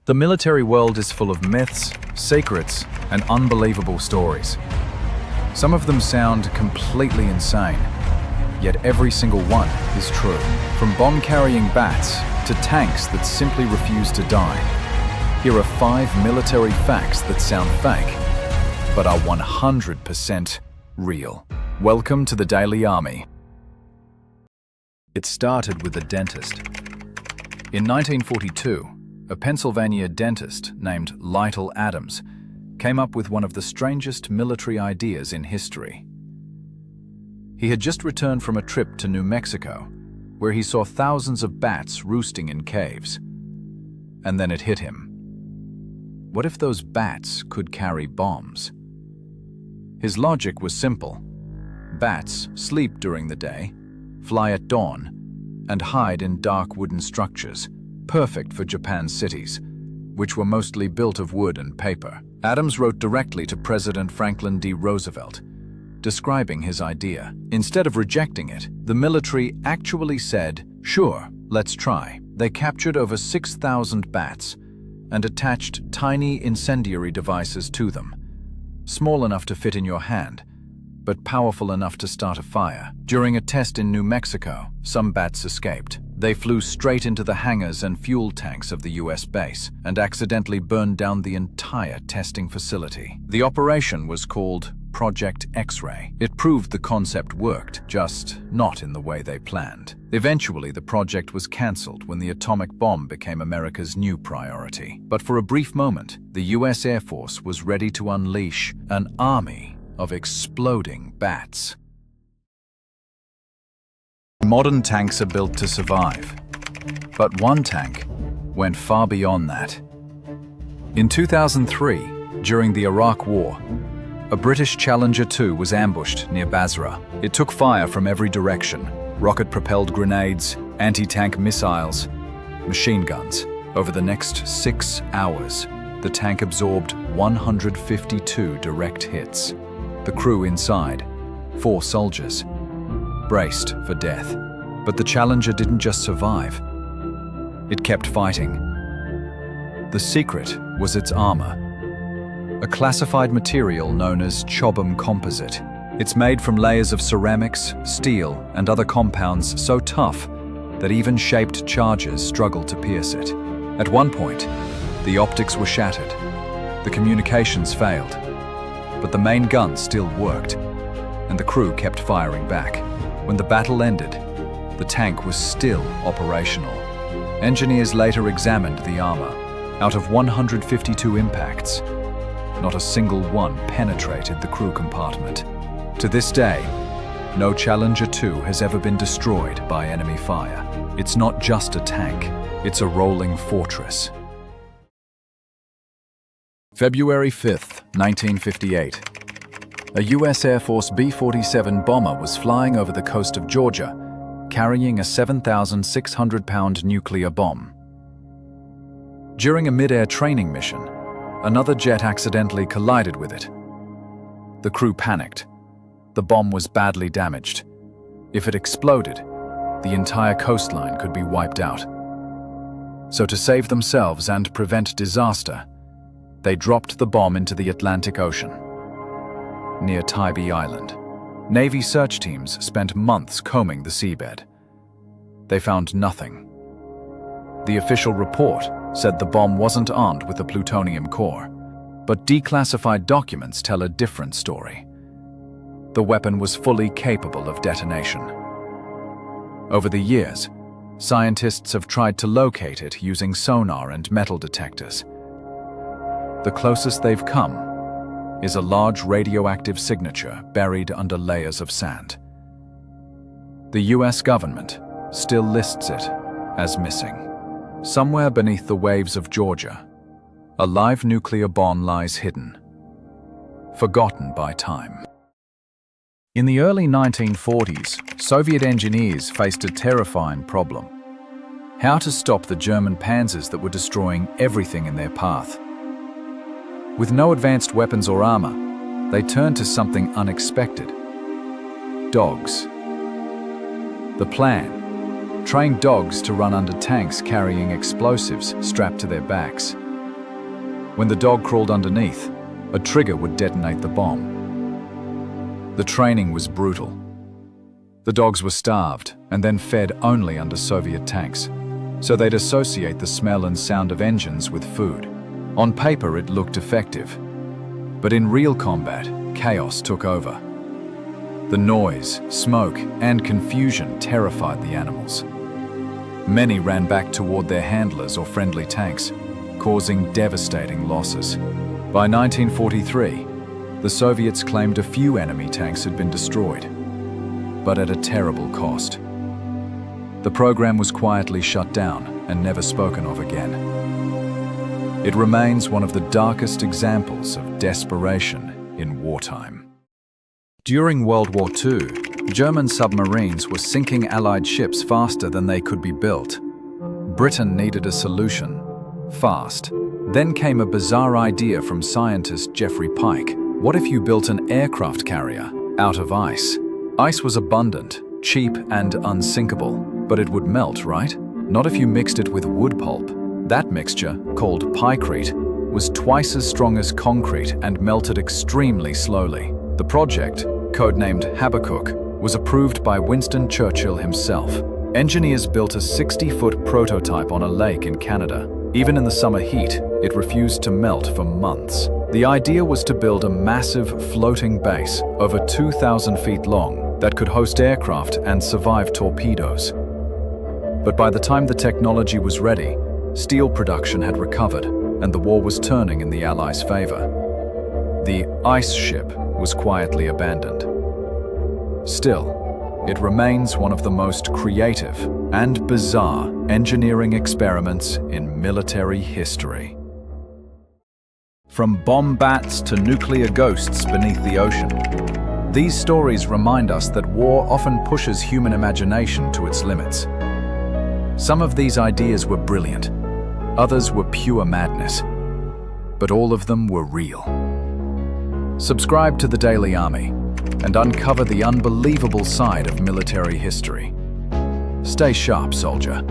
The military world is full of myths, secrets, and unbelievable stories. Some of them sound completely insane, yet every single one is true. From bomb-carrying bats to tanks that simply refuse to die, here are 5 military facts that sound fake, but are 100% real. Welcome to the Daily Army. It started with a dentist. In 1942, a Pennsylvania dentist named Lytle Adams came up with one of the strangest military ideas in history. He had just returned from a trip to New Mexico, where he saw thousands of bats roosting in caves. And then it hit him. What if those bats could carry bombs? His logic was simple. Bats sleep during the day, fly at dawn, and hide in dark wooden structures, perfect for Japan's cities, which were mostly built of wood and paper. Adams wrote directly to President Franklin D. Roosevelt, describing his idea. Instead of rejecting it, the military actually said, "Sure, let's try." They captured over 6,000 bats and attached tiny incendiary devices to them, small enough to fit in your hand, but powerful enough to start a fire. During a test in New Mexico, some bats escaped. They flew straight into the hangars and fuel tanks of the US base and accidentally burned down the entire testing facility. The operation was called Project X-Ray. It proved the concept worked, just not in the way they planned. Eventually, the project was cancelled when the atomic bomb became America's new priority. But for a brief moment, the US Air Force was ready to unleash an army of exploding bats. Modern tanks are built to survive, but one tank went far beyond that. In 2003, during the Iraq War, a British Challenger 2 was ambushed near Basra. It took fire from every direction: rocket-propelled grenades, anti-tank missiles, machine guns. Over the next 6 hours, the tank absorbed 152 direct hits. The crew inside, 4 soldiers, braced for death. But the Challenger didn't just survive. It kept fighting. The secret was its armor, a classified material known as Chobham composite. It's made from layers of ceramics, steel, and other compounds so tough that even shaped charges struggled to pierce it. At one point, the optics were shattered, the communications failed, but the main gun still worked, and the crew kept firing back. When the battle ended, the tank was still operational. Engineers later examined the armor. Out of 152 impacts, not a single one penetrated the crew compartment. To this day, no Challenger 2 has ever been destroyed by enemy fire. It's not just a tank, it's a rolling fortress. February 5th, 1958. A US Air Force B-47 bomber was flying over the coast of Georgia, carrying a 7,600-pound nuclear bomb. During a mid-air training mission, another jet accidentally collided with it. The crew panicked. The bomb was badly damaged. If it exploded, the entire coastline could be wiped out. So to save themselves and prevent disaster, they dropped the bomb into the Atlantic Ocean, near Tybee Island. Navy search teams spent months combing the seabed. They found nothing. The official report said the bomb wasn't armed with a plutonium core, but declassified documents tell a different story. The weapon was fully capable of detonation. Over the years, scientists have tried to locate it using sonar and metal detectors. The closest they've come is a large radioactive signature buried under layers of sand. The US government still lists it as missing. Somewhere beneath the waves of Georgia, a live nuclear bomb lies hidden, forgotten by time. In the early 1940s, Soviet engineers faced a terrifying problem: how to stop the German panzers that were destroying everything in their path. With no advanced weapons or armor, they turned to something unexpected: dogs. The plan: train dogs to run under tanks carrying explosives strapped to their backs. When the dog crawled underneath, a trigger would detonate the bomb. The training was brutal. The dogs were starved and then fed only under Soviet tanks, so they'd associate the smell and sound of engines with food. On paper, it looked effective, but in real combat, chaos took over. The noise, smoke, and confusion terrified the animals. Many ran back toward their handlers or friendly tanks, causing devastating losses. By 1943, the Soviets claimed a few enemy tanks had been destroyed, but at a terrible cost. The program was quietly shut down and never spoken of again. It remains one of the darkest examples of desperation in wartime. During World War II, German submarines were sinking Allied ships faster than they could be built. Britain needed a solution, fast. Then came a bizarre idea from scientist Geoffrey Pike. What if you built an aircraft carrier out of ice? Ice was abundant, cheap, and unsinkable, but it would melt, right? Not if you mixed it with wood pulp. That mixture, called pykrete, was twice as strong as concrete and melted extremely slowly. The project, codenamed Habakkuk, was approved by Winston Churchill himself. Engineers built a 60-foot prototype on a lake in Canada. Even in the summer heat, it refused to melt for months. The idea was to build a massive floating base over 2,000 feet long that could host aircraft and survive torpedoes. But by the time the technology was ready, steel production had recovered and the war was turning in the Allies' favor. The ice ship was quietly abandoned. Still, it remains one of the most creative and bizarre engineering experiments in military history. From bomb bats to nuclear ghosts beneath the ocean, these stories remind us that war often pushes human imagination to its limits. Some of these ideas were brilliant, others were pure madness, but all of them were real. Subscribe to the Daily Army and uncover the unbelievable side of military history. Stay sharp, soldier.